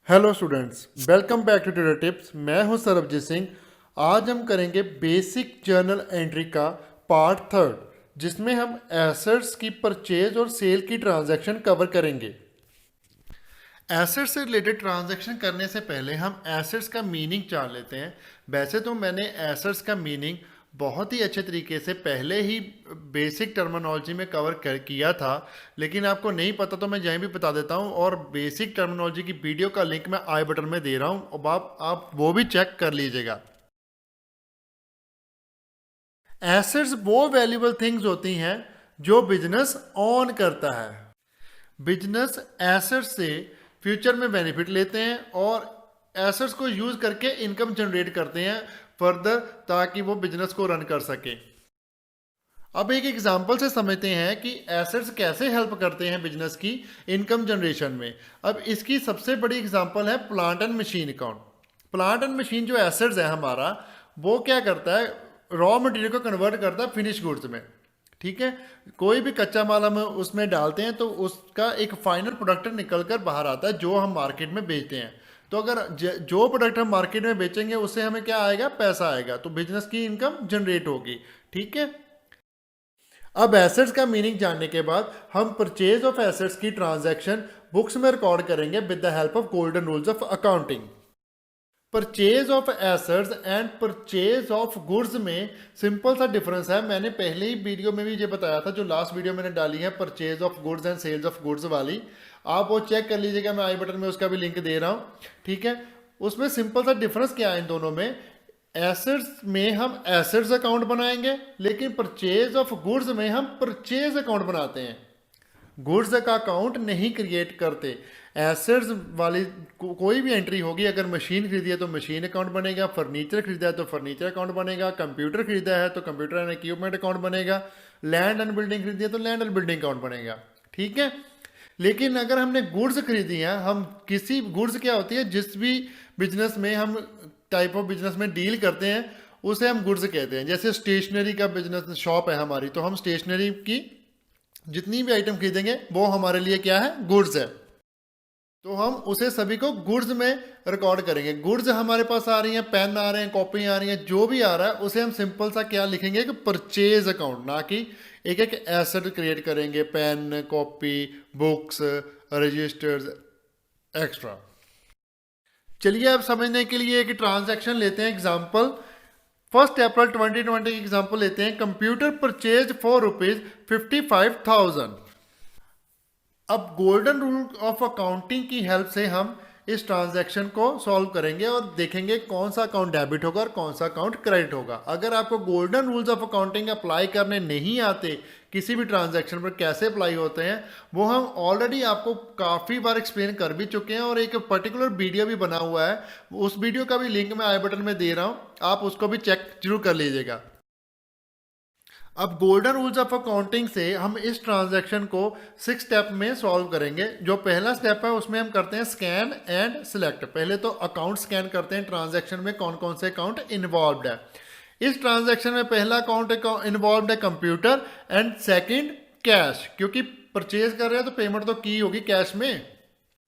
Hello students, welcome back to tutor tips. मैं हूं सरबजीत सिंह। आज हम करेंगे बेसिक जर्नल एंट्री का पार्ट थर्ड, जिसमें हम एसेट्स की परचेज और सेल की ट्रांजैक्शन कवर करेंगे। एसेट्स से रिलेटेड ट्रांजैक्शन करने से पहले हम एसेट्स का मीनिंग जान लेते हैं। वैसे तो मैंने एसेट्स का मीनिंग बहुत ही अच्छे तरीके से पहले ही बेसिक टर्मिनोलॉजी में किया था, लेकिन आपको नहीं पता तो मैं यहीं भी बता देता हूं। और बेसिक टर्मिनोलॉजी की वीडियो का लिंक मैं आई बटन में दे रहा हूं, अब आप वो भी चेक कर लीजिएगा। एसेट्स वो वैल्यूबल थिंग्स होती हैं जो बिजनेस ऑन करता है। बिजनेस एसेट्स से फ्यूचर में बेनिफिट लेते हैं और एसेट्स को यूज करके इनकम जनरेट करते हैं फर्दर, ताकि वो बिजनेस को रन कर सके। अब एक एग्जांपल से समझते हैं कि एसेट्स कैसे हेल्प करते हैं बिजनेस की इनकम जनरेशन में। अब इसकी सबसे बड़ी एग्जांपल है plant and machine account. Plant and machine जो एसेट्स है हमारा, वो क्या करता है, रॉ मटेरियल को कन्वर्ट करता है फिनिश गुड्स में। ठीक है, कोई भी कच्चा माल हम उसमें डालते हैं तो उसका एक फाइनल प्रोडक्ट निकल कर बाहर आता है जो हम मार्केट में बेचते हैं। तो अगर जो प्रोडक्ट हम मार्केट में बेचेंगे उससे हमें क्या आएगा, पैसा आएगा, तो बिजनेस की इनकम जनरेट होगी। ठीक है, अब एसेट्स का मीनिंग जानने के बाद हम परचेज ऑफ एसेट्स की ट्रांजैक्शन बुक्स में रिकॉर्ड करेंगे with the help of golden rules of accounting. Purchase of assets and purchase of goods में सिंपल सा डिफरेंस है। मैंने पहले ही वीडियो में भी ये बताया था, जो लास्ट वीडियो मैंने डाली है purchase of goods and sales of goods वाली, आप वो चेक कर लीजिएगा, मैं आई बटन में उसका भी लिंक दे रहा हूँ। ठीक है, उसमें सिंपल सा डिफरेंस क्या है इन दोनों में। एसेट्स में हम एसेट्स अकाउंट बनाएंगे, लेकिन परचेज ऑफ गुड्स में हम परचेज अकाउंट बनाते हैं, गुड्स का अकाउंट नहीं क्रिएट करते। एसेट्स वाली कोई भी एंट्री होगी, अगर मशीन खरीदी है तो मशीन अकाउंट बनेगा, फर्नीचर खरीदा है तो फर्नीचर अकाउंट बनेगा, कंप्यूटर खरीदा है तो कंप्यूटर एंड इक्विपमेंट अकाउंट बनेगा, लैंड एंड बिल्डिंग खरीदी है तो लैंड एंड बिल्डिंग अकाउंट बनेगा। ठीक है, लेकिन अगर हमने गुड्स खरीदी है, हम किसी गुड्स क्या होती है, जिस भी बिजनेस में हम टाइप ऑफ बिजनेस में डील करते हैं उसे हम गुड्स कहते हैं। जैसे स्टेशनरी का बिजनेस शॉप है हमारी, तो हम स्टेशनरी की जितनी भी आइटम खरीदेंगे वो हमारे लिए क्या है, गुड्स है। तो हम उसे सभी को गुड्स में रिकॉर्ड करेंगे। गुड्स हमारे पास आ रही हैं, पेन आ रहे हैं, कॉपी आ रही हैं, जो भी आ रहा है उसे हम सिंपल सा क्या लिखेंगे कि परचेज अकाउंट, ना कि एक एक एसेट क्रिएट करेंगे, pen, copy, books, registers, extra. चलिए अब समझने के लिए एक ट्रांजैक्शन लेते हैं एग्जांपल। 1 अप्रैल 2020 की एग्जांपल लेते हैं। Computer purchase for ₹55,000। अब गोल्डन रूल ऑफ अकाउंटिंग की हेल्प से हम इस ट्रांजैक्शन को सॉल्व करेंगे और देखेंगे कौन सा अकाउंट डेबिट होगा और कौन सा अकाउंट क्रेडिट होगा। अगर आपको golden rules of accounting apply करने नहीं आते, किसी भी ट्रांजैक्शन पर कैसे अप्लाई होते हैं, वो हम ऑलरेडी आपको काफ़ी बार एक्सप्लेन कर भी चुके हैं और एक पर्टिकुलर वीडियो भी बना हुआ है। उस वीडियो का भी लिंक मैं आई बटन में दे रहा हूँ, आप उसको भी चेक जरूर कर लीजिएगा। अब गोल्डन रूल्स ऑफ अकाउंटिंग से हम इस ट्रांजैक्शन को 6 स्टेप में सॉल्व करेंगे। जो पहला स्टेप है उसमें हम करते हैं स्कैन एंड सिलेक्ट। पहले तो अकाउंट स्कैन करते हैं, ट्रांजैक्शन में कौन कौन से अकाउंट इन्वॉल्व है। इस ट्रांजैक्शन में पहला अकाउंट इन्वॉल्व है कंप्यूटर एंड सेकंड कैश, क्योंकि परचेज कर रहे हैं तो पेमेंट तो की होगी कैश में।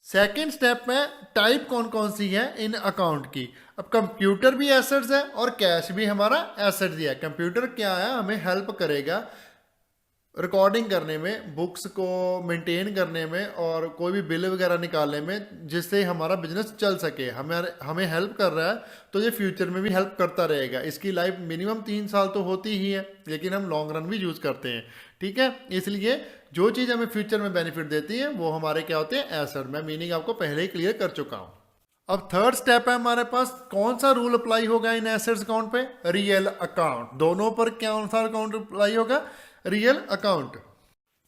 सेकेंड स्टेप में टाइप कौन कौन सी है इन अकाउंट की। अब कंप्यूटर भी एसेट्स है और कैश भी हमारा एसेट्स ही है। कंप्यूटर क्या है, हमें हेल्प करेगा रिकॉर्डिंग करने में, बुक्स को मेंटेन करने में और कोई भी बिल वगैरह निकालने में, जिससे हमारा बिजनेस चल सके। हमें हमें हेल्प कर रहा है तो ये फ्यूचर में भी हेल्प करता रहेगा। इसकी लाइफ मिनिमम 3 साल तो होती ही है, लेकिन हम लॉन्ग रन भी यूज़ करते हैं। ठीक है, इसलिए जो चीज़ हमें फ्यूचर में बेनिफिट देती है वो हमारे क्या होते हैं, एसेट। मैं मीनिंग आपको पहले ही क्लियर कर चुका हूँ। अब थर्ड स्टेप है हमारे पास, कौन सा रूल अप्लाई होगा इन एसेट्स अकाउंट पे, रियल अकाउंट। दोनों पर कौन सा अकाउंट अप्लाई होगा, रियल अकाउंट।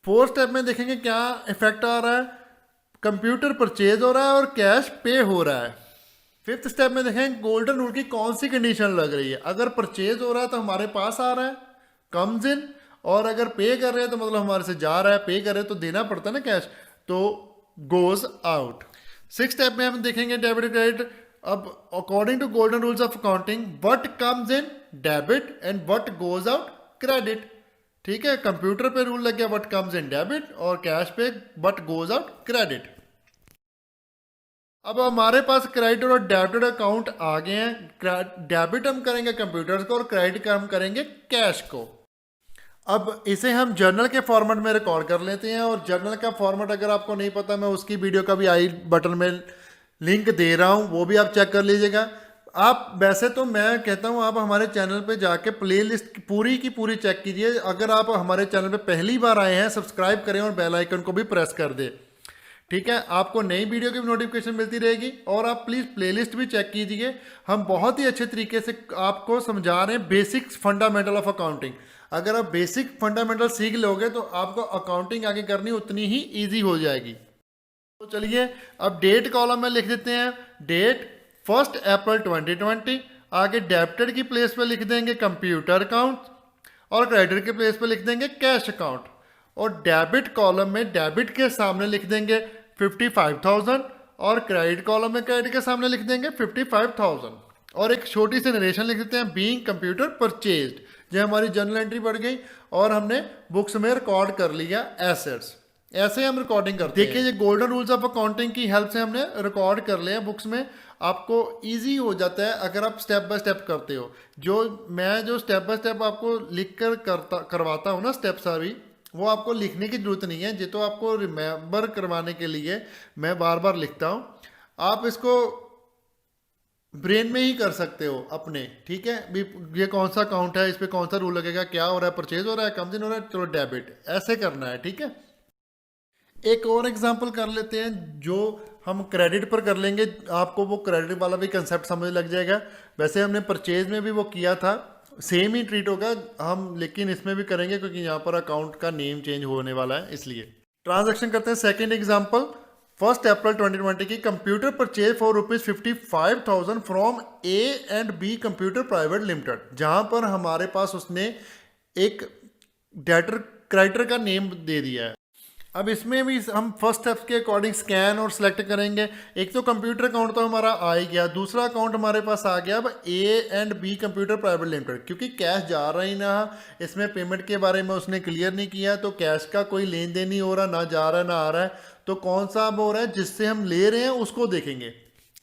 फोर्थ स्टेप में देखेंगे क्या इफेक्ट आ रहा है, कंप्यूटर परचेज हो रहा है और कैश पे हो रहा है। फिफ्थ स्टेप में देखेंगे गोल्डन रूल की कौन सी कंडीशन लग रही है। अगर परचेज हो रहा है तो हमारे पास आ रहा है, कम्स इन, और अगर पे कर रहे हैं तो मतलब हमारे से जा रहा है, पे कर रहे हैं तो देना पड़ता है ना कैश, तो गोज आउट। सिक्स स्टेप में हम देखेंगे डेबिट क्रेडिट। अब according to golden rules of accounting, what comes in debit and what goes out credit. ठीक है, कंप्यूटर पे रूल लग गया व्हाट कम्स इन डेबिट और कैश पे व्हाट गोज आउट क्रेडिट। अब हमारे पास क्रेडिट और डेबिट अकाउंट आ गए हैं। डेबिट हम करेंगे कंप्यूटर्स को और क्रेडिट का हम करेंगे कैश को। अब इसे हम जर्नल के फॉर्मेट में रिकॉर्ड कर लेते हैं, और जर्नल का फॉर्मेट अगर आपको नहीं पता, मैं उसकी वीडियो का भी आई बटन में लिंक दे रहा हूं, वो भी आप चेक कर लीजिएगा। आप वैसे तो मैं कहता हूं आप हमारे चैनल पे जाके प्लेलिस्ट पूरी की पूरी चेक कीजिए। अगर आप हमारे चैनल पे पहली बार आए हैं, सब्सक्राइब करें और बेल आइकन को भी प्रेस कर दें, ठीक है। आपको नई वीडियो की नोटिफिकेशन मिलती रहेगी। और आप प्लीज़ प्लेलिस्ट भी चेक कीजिए, हम बहुत ही अच्छे तरीके से आपको समझा रहे हैं बेसिक्स फंडामेंटल ऑफ अकाउंटिंग। अगर आप बेसिक फंडामेंटल सीख लोगे तो आपको अकाउंटिंग आगे करनी उतनी ही ईजी हो जाएगी। तो चलिए अब डेट कॉलम में लिख देते हैं डेट 1 अप्रैल 2020। आगे डेबिटेड की प्लेस पे लिख देंगे कंप्यूटर अकाउंट, और क्रेडिट के प्लेस पे लिख देंगे कैश अकाउंट। और डेबिट कॉलम में डेबिट के सामने लिख देंगे 55,000, और क्रेडिट कॉलम में क्रेडिट के सामने लिख देंगे 55,000। और एक छोटी सी नरेशन लिख देते हैं बीइंग कंप्यूटर परचेज्ड। जो हमारी जर्नल एंट्री बढ़ गई और हमने बुक्स में रिकॉर्ड कर लिया एसेट्स। ऐसे हम रिकॉर्डिंग करते हैं। देखिए ये गोल्डन रूल्स ऑफ अकाउंटिंग की हेल्प से हमने रिकॉर्ड कर लिया बुक्स में। आपको इजी हो जाता है अगर आप स्टेप बाय स्टेप करते हो। जो स्टेप बाय स्टेप आपको लिख कर करवाता हूँ ना स्टेप सारी, वो आपको लिखने की जरूरत नहीं है। ये तो आपको रिमेंबर करवाने के लिए मैं बार बार लिखता हूँ। आप इसको ब्रेन में ही कर सकते हो अपने, ठीक है। भी ये कौन सा अकाउंट है, इस पर कौन सा रूल लगेगा, क्या हो रहा है, परचेज हो रहा है, कम दिन हो रहा है, चलो डेबिट, ऐसे करना है, ठीक है। एक और एग्जांपल कर लेते हैं जो हम क्रेडिट पर कर लेंगे। आपको वो क्रेडिट वाला भी कंसेप्ट समझ लग जाएगा। वैसे हमने परचेज में भी वो किया था, सेम ही ट्रीट होगा हम, लेकिन इसमें भी करेंगे क्योंकि यहाँ पर अकाउंट का नेम चेंज होने वाला है इसलिए। ट्रांजैक्शन करते हैं। सेकेंड एग्जाम्पल 1 अप्रैल 2020 की computer purchase for ₹55,000 from A&B computer private limited, जहां पर हमारे पास उसने एक डेटर क्रेडिटर का नेम दे दिया है। अब इसमें भी हम फर्स्ट स्टेप्स के अकॉर्डिंग स्कैन और सिलेक्ट करेंगे। एक तो कंप्यूटर अकाउंट तो हमारा आ ही गया, दूसरा अकाउंट हमारे पास आ गया अब A&B कंप्यूटर प्राइवेट लिमिटेड। क्योंकि कैश जा रहा ही ना, इसमें पेमेंट के बारे में उसने क्लियर नहीं किया, तो कैश का कोई लेन देन नहीं हो रहा, ना जा रहा है ना आ रहा है। तो कौन सा अब हो रहा है, जिससे हम ले रहे हैं उसको देखेंगे,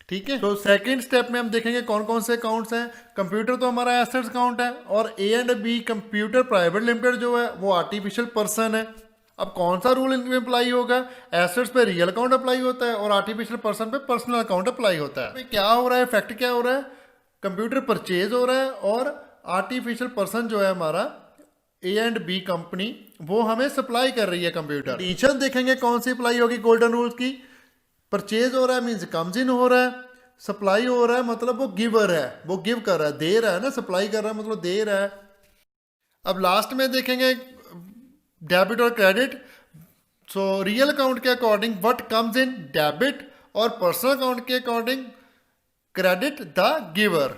ठीक है। तो सेकंड स्टेप में हम देखेंगे कौन कौन से अकाउंट्स हैं। कंप्यूटर तो हमारा एसेट्स अकाउंट है, और A&B कंप्यूटर प्राइवेट लिमिटेड जो है वो आर्टिफिशियल पर्सन है। अब कौन सा रूल इनमें अप्लाई होगा, एसेट्स पे रियल अकाउंट अप्लाई होता है और आर्टिफिशियल पर्सन पे पर्सनल अकाउंट अप्लाई होता है। क्या हो रहा है, इफेक्ट क्या हो रहा है, कंप्यूटर परचेज हो रहा है और आर्टिफिशियल पर्सन जो है हमारा A&B कंपनी, वो हमें सप्लाई कर रही है कंप्यूटर। कंडीशन देखेंगे कौन सी अप्लाई होगी गोल्डन रूल्स की। परचेज हो रहा है मीन्स कम्स इन हो रहा है, सप्लाई हो रहा है मतलब वो गिवर है, वो गिव कर रहा है, दे रहा है ना, सप्लाई कर रहा है मतलब दे रहा है। अब लास्ट में देखेंगे डेबिट और क्रेडिट। सो रियल अकाउंट के according what comes in debit, और पर्सनल अकाउंट के अकॉर्डिंग क्रेडिट द गिवर।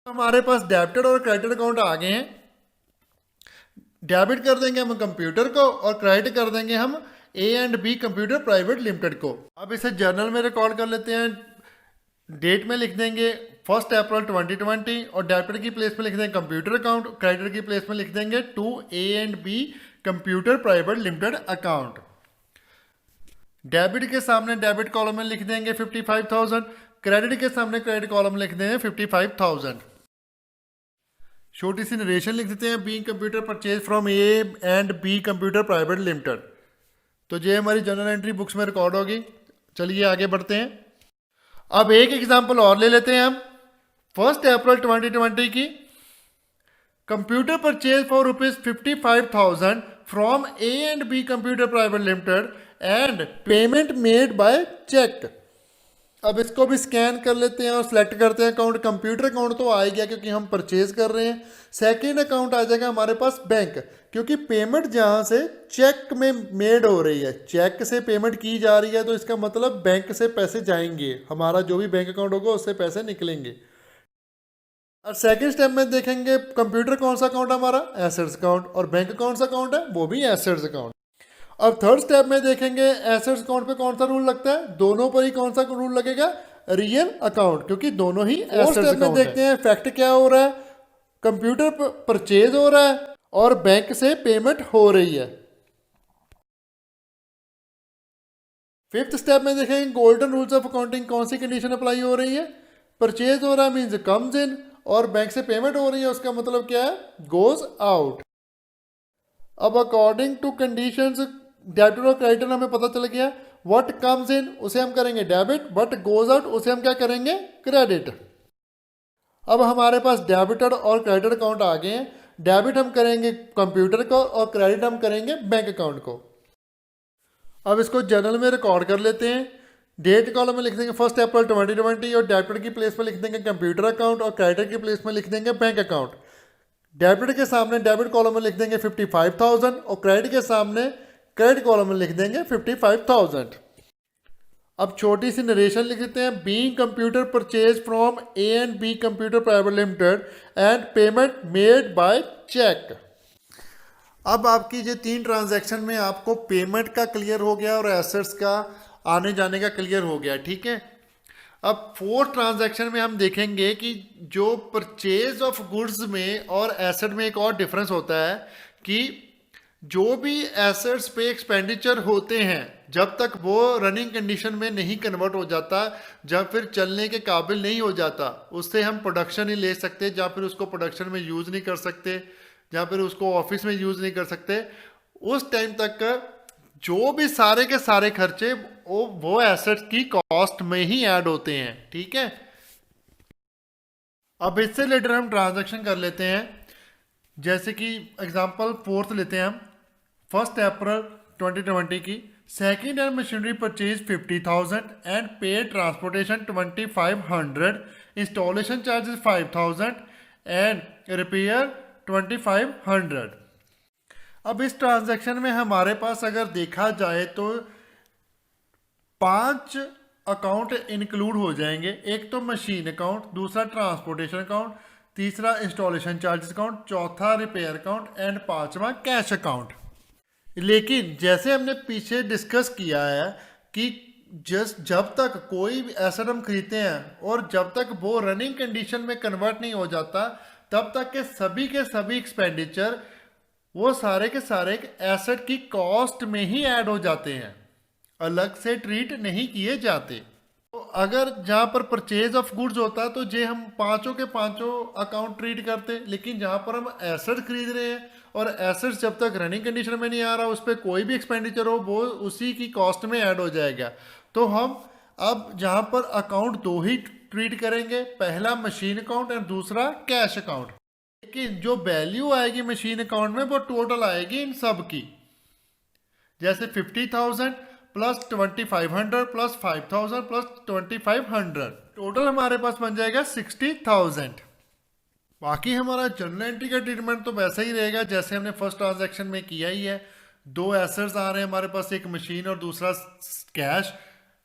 हमारे पास डेबिटेड और क्रेडिट अकाउंट आ गए हैं। डेबिट कर देंगे हम कंप्यूटर को और क्रेडिट कर देंगे हम A&B कंप्यूटर प्राइवेट लिमिटेड को। अब इसे जर्नल में रिकॉर्ड कर लेते हैं। डेट में लिख देंगे 1 अप्रैल 2020, और डेबिट की प्लेस में लिख देंगे कंप्यूटर अकाउंट, क्रेडिट की प्लेस में लिख देंगे to A&B computer private limited account. Debit के सामने डेबिट कॉलम में लिख देंगे 55,000, क्रेडिट के सामने क्रेडिट कॉलम में लिख देंगे 55,000। छोटी सी नरेशन लिख देते हैं being computer purchase from A&B computer private limited. तो ये हमारी जर्नल एंट्री बुक्स में रिकॉर्ड होगी। चलिए आगे बढ़ते हैं। अब एक एग्जांपल और ले लेते हैं हम 1 अप्रैल 2020 की computer purchase for ₹55,000 from A&B computer private limited and payment made by cheque. अब इसको भी स्कैन कर लेते हैं और सिलेक्ट करते हैं अकाउंट। कंप्यूटर अकाउंट तो आ ही गया क्योंकि हम परचेज कर रहे हैं। सेकंड अकाउंट आ जाएगा हमारे पास बैंक, क्योंकि पेमेंट जहां से चेक में मेड हो रही है, चेक से पेमेंट की जा रही है, तो इसका मतलब बैंक से पैसे जाएंगे, हमारा जो भी बैंक अकाउंट होगा उससे पैसे निकलेंगे। और सेकंड स्टेप में देखेंगे कंप्यूटर कौन सा अकाउंट है हमारा, एसेट्स अकाउंट, और बैंक कौन सा अकाउंट है, वो भी एसेट्स अकाउंट। अब थर्ड स्टेप में देखेंगे एसेट्स अकाउंट पे कौन सा रूल लगता है, दोनों पर ही कौन सा रूल लगेगा, रियल अकाउंट, क्योंकि दोनों ही एसेट्स में देखते हैं फैक्ट क्या हो रहा है, कंप्यूटर परचेज हो रहा है और बैंक से पेमेंट हो रही है। फिफ्थ स्टेप में देखेंगे गोल्डन रूल्स ऑफ अकाउंटिंग कौन सी कंडीशन अप्लाई हो रही है, परचेज हो रहा है मीन्स कम्स इन, और बैंक से पेमेंट हो रही है उसका मतलब क्या है, गोज आउट। अब अकॉर्डिंग टू कंडीशंस डेबिट और क्रेडिट हमें पता चल गया, व्हाट कम्स इन उसे हम करेंगे डेबिट, व्हाट गोज आउट उसे हम क्या करेंगे, क्रेडिट। अब हमारे पास डेबिटेड और क्रेडिट अकाउंट आ गए हैं, डेबिट हम करेंगे कंप्यूटर को और क्रेडिट हम करेंगे बैंक अकाउंट को। अब इसको जर्नल में रिकॉर्ड कर लेते हैं। डेट कॉलम में लिख देंगे 1 अप्रैल 2020 और डेबिट की प्लेस में लिख देंगे कंप्यूटर अकाउंट और क्रेडिट की प्लेस में लिख देंगे बैंक अकाउंट। डेबिट के सामने डेबिट कॉलम में लिख देंगे 55,000 और क्रेडिट के सामने क्रेडिट कॉलम में लिख देंगे 55,000। अब छोटी सी नरेशन लिख देते हैं, being computer purchase from A and B computer private limited and payment made by cheque. अब आपकी ये 3 ट्रांजैक्शन में आपको पेमेंट का क्लियर हो गया और एसेट्स का आने जाने का क्लियर हो गया, ठीक है। अब 4th ट्रांजैक्शन में हम देखेंगे कि जो परचेज ऑफ गुड्स में और एसेट में एक और डिफरेंस होता है कि जो भी एसेट्स पे एक्सपेंडिचर होते हैं जब तक वो रनिंग कंडीशन में नहीं कन्वर्ट हो जाता, जब फिर चलने के काबिल नहीं हो जाता, उससे हम प्रोडक्शन नहीं ले सकते, या फिर उसको प्रोडक्शन में यूज़ नहीं कर सकते, या फिर उसको ऑफिस में यूज़ नहीं कर सकते, उस टाइम तक जो भी सारे के सारे खर्चे वो एसेट्स की कॉस्ट में ही ऐड होते हैं, ठीक है। अब इससे रिलेटेड हम ट्रांजैक्शन कर लेते हैं, जैसे कि एग्जांपल 4th लेते हैं हम, 1 अप्रैल 2020 की, second hand machinery purchase 50,000 and pay transportation 2,500, installation charges 5,000 and repair 2,500। अब इस ट्रांजैक्शन में हमारे पास अगर देखा जाए तो 5 अकाउंट इंक्लूड हो जाएंगे, एक तो मशीन अकाउंट, दूसरा ट्रांसपोर्टेशन अकाउंट, तीसरा इंस्टॉलेशन चार्जेस अकाउंट, चौथा रिपेयर अकाउंट एंड 5वां कैश अकाउंट। लेकिन जैसे हमने पीछे डिस्कस किया है कि जब तक कोई भी एसेट हम खरीदते हैं और जब तक वो रनिंग कंडीशन में कन्वर्ट नहीं हो जाता, तब तक के सभी एक्सपेंडिचर वो सारे के सारे एसेट की कॉस्ट में ही ऐड हो जाते हैं, अलग से ट्रीट नहीं किए जाते। तो अगर जहाँ पर परचेज ऑफ गुड्स होता है तो जे हम पांचों के पांचों अकाउंट ट्रीट करते, लेकिन जहाँ पर हम एसेट खरीद रहे हैं और एसेट्स जब तक रनिंग कंडीशन में नहीं आ रहा, उस पर कोई भी एक्सपेंडिचर हो वो उसी की कॉस्ट में ऐड हो जाएगा। तो हम अब जहाँ पर अकाउंट 2 ही ट्रीट करेंगे, पहला मशीन अकाउंट और दूसरा कैश अकाउंट। लेकिन जो वैल्यू आएगी मशीन अकाउंट में वो टोटल आएगी इन सब की, जैसे 50,000 प्लस 2,500 प्लस 5,000 प्लस 2,500, टोटल हमारे पास बन जाएगा 60,000। बाकी हमारा जर्नल एंट्री का ट्रीटमेंट तो वैसा ही रहेगा जैसे हमने फर्स्ट ट्रांजैक्शन में किया ही है। 2 एसेट्स आ रहे हैं हमारे पास, एक मशीन और दूसरा कैश।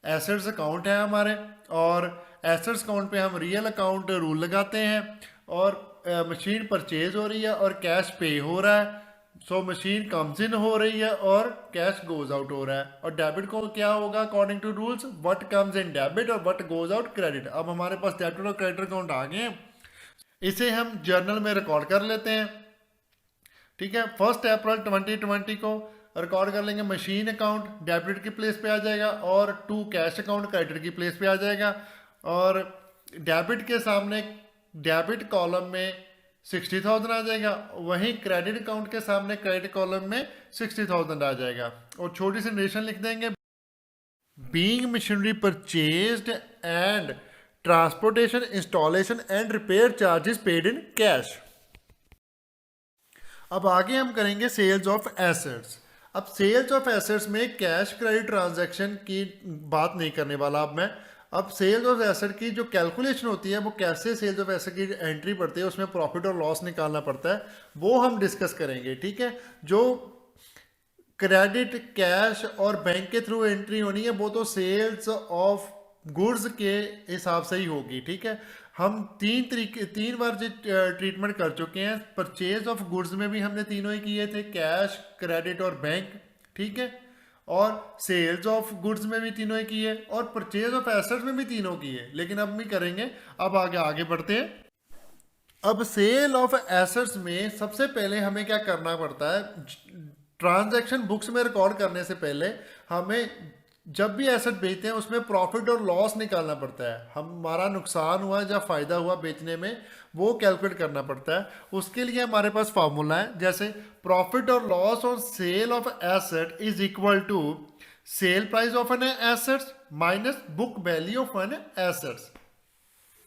एसेट्स अकाउंट है हमारे और एसेट्स अकाउंट पे हम रियल अकाउंट रूल लगाते हैं और मशीन परचेज हो रही है और कैश पे हो रहा है, सो मशीन कम्स इन हो रही है और कैश गोज आउट हो रहा है। और डेबिट को क्या होगा according to rules, what comes in debit और व्हाट गोज आउट क्रेडिट। अब हमारे पास डेबिट और क्रेडिट अकाउंट आ गए हैं, इसे हम जर्नल में रिकॉर्ड कर लेते हैं, ठीक है। 1 अप्रैल 2020 को रिकॉर्ड कर लेंगे, मशीन अकाउंट डेबिट की प्लेस पे आ जाएगा और 2 कैश अकाउंट क्रेडिट की प्लेस पे आ जाएगा। और डेबिट के सामने डेबिट कॉलम में 60,000 आ जाएगा, वहीं क्रेडिट अकाउंट के सामने क्रेडिट कॉलम में 60,000 आ जाएगा। और छोटी सी नरेशन लिख देंगे, being machinery purchased and transportation installation and repair charges paid in cash. अब आगे हम करेंगे सेल्स ऑफ एसेट्स। अब सेल्स ऑफ एसेट्स में कैश क्रेडिट ट्रांजैक्शन की बात नहीं करने वाला अब मैं। अब सेल्स ऑफ एसेट की जो कैलकुलेशन होती है वो कैसे सेल्स ऑफ एसेट की एंट्री पड़ती है, उसमें प्रॉफिट और लॉस निकालना पड़ता है, वो हम डिस्कस करेंगे, ठीक है। जो क्रेडिट कैश और बैंक के थ्रू एंट्री होनी है वो तो सेल्स ऑफ गुड्स के हिसाब से ही होगी, ठीक है। हम 3 बार जो ट्रीटमेंट कर चुके हैं, परचेज ऑफ गुड्स में भी हमने तीनों ही किए थे, कैश क्रेडिट और बैंक, ठीक है। और सेल्स ऑफ गुड्स में भी तीनों ही की है और परचेज ऑफ एसेट्स में भी तीनों की है, लेकिन अब भी करेंगे। अब आगे आगे बढ़ते हैं। अब सेल ऑफ एसेट्स में सबसे पहले हमें क्या करना पड़ता है, ट्रांजैक्शन बुक्स में रिकॉर्ड करने से पहले हमें जब भी एसेट बेचते हैं उसमें प्रॉफिट और लॉस निकालना पड़ता है। हमारा नुकसान हुआ या फायदा हुआ बेचने में, वो कैलकुलेट करना पड़ता है। उसके लिए हमारे पास फार्मूला है, जैसे प्रॉफिट और loss on sale of asset is equal to sale price of an assets minus book value of an assets.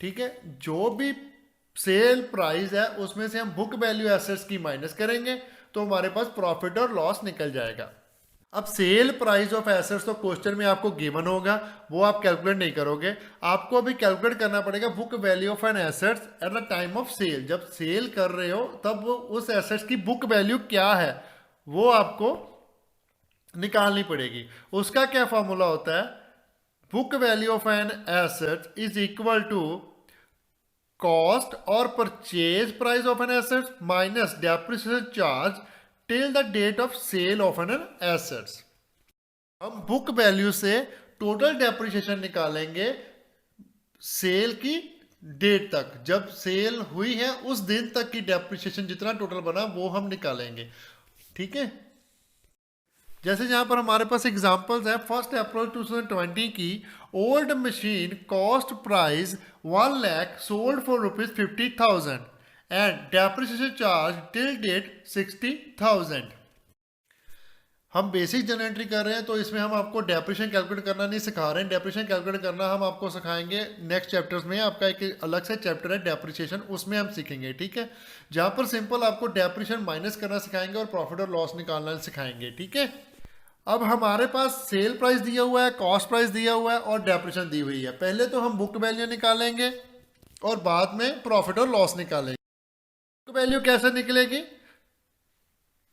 ठीक है, जो भी सेल प्राइस है उसमें से हम बुक वैल्यू एसेट्स की माइनस करेंगे तो हमारे पास प्रॉफिट और लॉस निकल जाएगा। अब सेल प्राइस ऑफ एसेट्स तो क्वेश्चन में आपको गिवन होगा, वो आप कैलकुलेट नहीं करोगे। आपको अभी कैलकुलेट करना पड़ेगा book value of an assets at the time of sale. जब सेल कर रहे हो तब उस एसेट्स की बुक वैल्यू क्या है वो आपको निकालनी पड़ेगी। उसका क्या फॉर्मूला होता है, book value of an asset is equal to cost और purchase price of an asset minus depreciation charge till the date of sale of an assets. हम बुक वैल्यू से टोटल डेप्रिसिएशन निकालेंगे सेल की date तक, जब cell हुई है उस दिन तक की डेप्रिसिएशन जितना टोटल बना वो हम निकालेंगे। ठीक है, जैसे यहां पर हमारे पास एग्जांपल्स है। 1 अप्रैल 2020 की old machine cost price 1 lakh sold for ₹50,000 and depreciation charge till date 60,000। हम बेसिक जनरल एंट्री कर रहे हैं तो इसमें हम आपको डेप्रिसिएशन कैलकुलेट करना नहीं सिखा रहे हैं। डेप्रिसिएशन कैलकुलेट करना हम आपको सिखाएंगे नेक्स्ट चैप्टर्स में। आपका एक अलग से चैप्टर है डेप्रिसिएशन, उसमें हम सीखेंगे। ठीक है, जहां पर सिंपल आपको डेप्रिसिएशन माइनस करना सिखाएंगे और प्रॉफिट और लॉस निकालना सिखाएंगे। ठीक है, अब हमारे पास सेल प्राइस दिया हुआ है, कॉस्ट प्राइस दिया हुआ है और डेप्रिसिएशन दी हुई है। पहले तो हम बुक वैल्यू निकालेंगे और बाद में प्रॉफिट और लॉस निकालेंगे। बुक वैल्यू कैसे निकलेगी,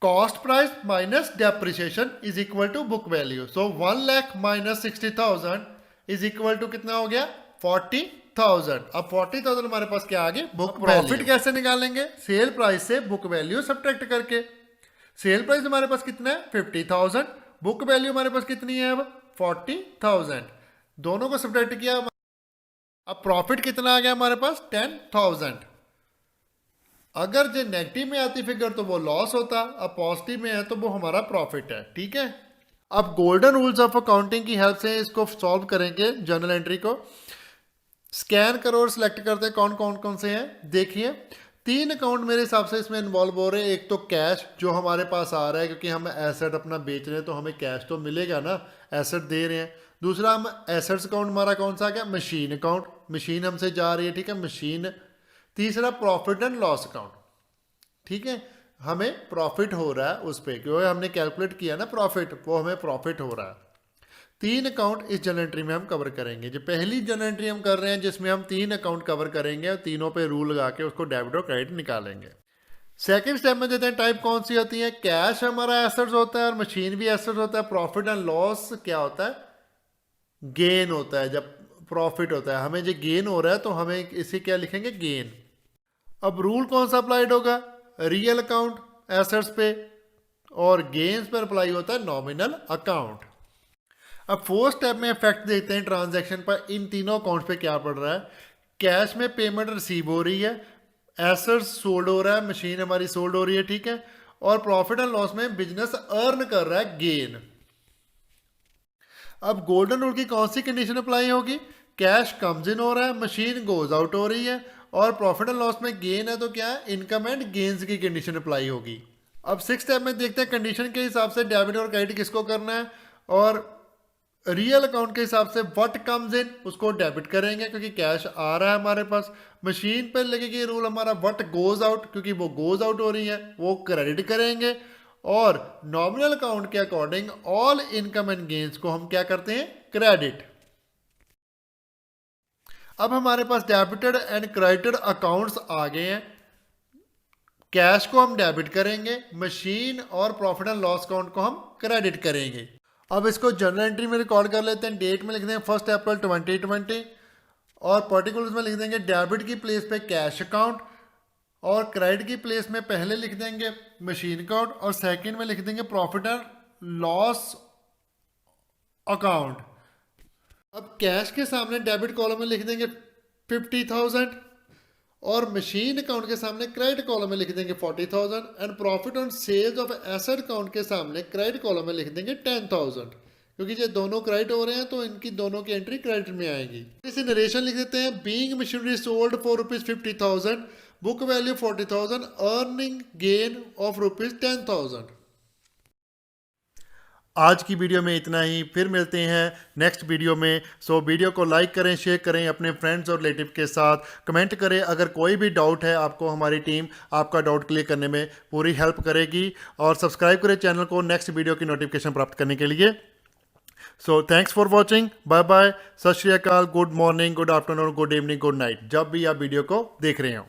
cost price minus depreciation is equal to book value. So 1 lakh minus 60,000 is equal to कितना हो गया, 40,000। अब 40,000 हमारे पास क्या आ गया, बुक वैल्यू। प्रॉफिट कैसे निकालेंगे, सेल प्राइस से बुक वैल्यू सब्ट्रैक्ट करके। सेल प्राइस हमारे पास कितना है, 50,000। बुक वैल्यू हमारे पास कितनी है अब, 40,000। दोनों को सब्ट्रैक्ट किया। अब प्रॉफिट कितना आ गया हमारे पास, 10,000। अगर जो नेगेटिव में आती फिगर तो वो लॉस होता, अब पॉजिटिव में है तो वो हमारा प्रॉफिट है। ठीक है, अब गोल्डन रूल्स ऑफ अकाउंटिंग की हेल्प से इसको सॉल्व करेंगे जर्नल एंट्री को। स्कैन करो और सिलेक्ट करते हैं कौन कौन कौन से हैं। देखिए 3 अकाउंट मेरे हिसाब से इसमें इन्वॉल्व हो रहे हैं। एक तो कैश जो हमारे पास आ रहा है क्योंकि हम एसेट अपना बेच रहे हैं तो हमें कैश तो मिलेगा ना, एसेट दे रहे हैं। दूसरा हम एसेट्स अकाउंट हमारा कौन सा आ गया, मशीन अकाउंट, मशीन हमसे जा रही है। ठीक है, मशीन। तीसरा प्रॉफिट एंड लॉस अकाउंट। ठीक है, हमें प्रॉफिट हो रहा है उस पर क्योंकि हमने कैलकुलेट किया ना प्रॉफिट, वो हमें प्रॉफिट हो रहा है। 3 अकाउंट इस जनरल एंट्री में हम कवर करेंगे। जो पहली जनरल एंट्री हम कर रहे हैं जिसमें हम 3 अकाउंट कवर करेंगे और तीनों पे रूल लगा के उसको डेबिट और क्रेडिट निकालेंगे। सेकंड स्टेप में देते हैं टाइप कौन सी होती है, कैश हमारा एसेट्स होता है और मशीन भी एसेट्स होता है। प्रॉफिट एंड लॉस क्या होता है, गेन होता है। जब प्रॉफिट होता है हमें जो गेन हो रहा है तो हमें इसे क्या लिखेंगे, गेन। अब रूल कौन सा अप्लाइड होगा, रियल अकाउंट एसेट्स पे और गेन्स पर अप्लाई होता है नॉमिनल अकाउंट। अब 4th स्टेप में इफेक्ट देखते हैं ट्रांजैक्शन पर। इन तीनों अकाउंट पे क्या पड़ रहा है, कैश में पेमेंट रिसीव हो रही है, एसेट्स सोल्ड हो रहा है, मशीन हमारी सोल्ड हो रही है। ठीक है, और प्रॉफिट एंड लॉस में बिजनेस अर्न कर रहा है गेन। अब गोल्डन रूल की कौन सी कंडीशन अप्लाई होगी, कैश कम्स इन हो रहा है, मशीन गोज आउट हो रही है और प्रॉफिट एंड लॉस में गेन है तो क्या है, इनकम एंड गेन्स की कंडीशन अप्लाई होगी। अब 6th स्टेप में देखते हैं कंडीशन के हिसाब से डेबिट और क्रेडिट किसको करना है, और रियल अकाउंट के हिसाब से व्हाट कम्स इन उसको डेबिट करेंगे क्योंकि कैश आ रहा है हमारे पास। मशीन पर लगेगी रूल हमारा व्हाट गोज आउट क्योंकि वो गोज आउट हो रही है, वो क्रेडिट करेंगे। और नॉमिनल अकाउंट के according all income and gains को हम क्या करते हैं, क्रेडिट। अब हमारे पास डेबिटेड एंड क्रेडिटेड अकाउंट्स आ गए हैं। कैश को हम डेबिट करेंगे, मशीन और प्रॉफिट एंड लॉस अकाउंट को हम क्रेडिट करेंगे। अब इसको जर्नल एंट्री में रिकॉर्ड कर लेते हैं। डेट में लिख देंगे 1 अप्रैल 2020 और पर्टिकुलर्स में लिख देंगे डेबिट की प्लेस पे कैश अकाउंट और क्रेडिट की प्लेस में पहले लिख देंगे मशीन अकाउंट और सेकंड में लिख देंगे प्रॉफिट एंड लॉस अकाउंट। अब कैश के सामने डेबिट कॉलम में लिख देंगे 50,000 और मशीन अकाउंट के सामने क्रेडिट कॉलम में लिख देंगे 40,000 and profit on sales of asset account के सामने क्रेडिट कॉलम में लिख देंगे 10,000, क्योंकि ये दोनों क्रेडिट हो रहे हैं तो इनकी दोनों की एंट्री क्रेडिट में आएगी। इसे नरेशन लिख देते हैं, being machinery sold for ₹50,000, book value 40,000, earning gain of ₹10,000। आज की वीडियो में इतना ही, फिर मिलते हैं नेक्स्ट वीडियो में। सो वीडियो को लाइक करें, शेयर करें अपने फ्रेंड्स और रिलेटिव के साथ, कमेंट करें। अगर कोई भी डाउट है आपको, हमारी टीम आपका डाउट क्लियर करने में पूरी हेल्प करेगी। और सब्सक्राइब करें चैनल को नेक्स्ट वीडियो की नोटिफिकेशन प्राप्त करने के लिए। So thanks for watching, bye bye, Sat Shri Akal, good morning, good afternoon, good evening, good night, जब भी आप वीडियो को देख रहे हो।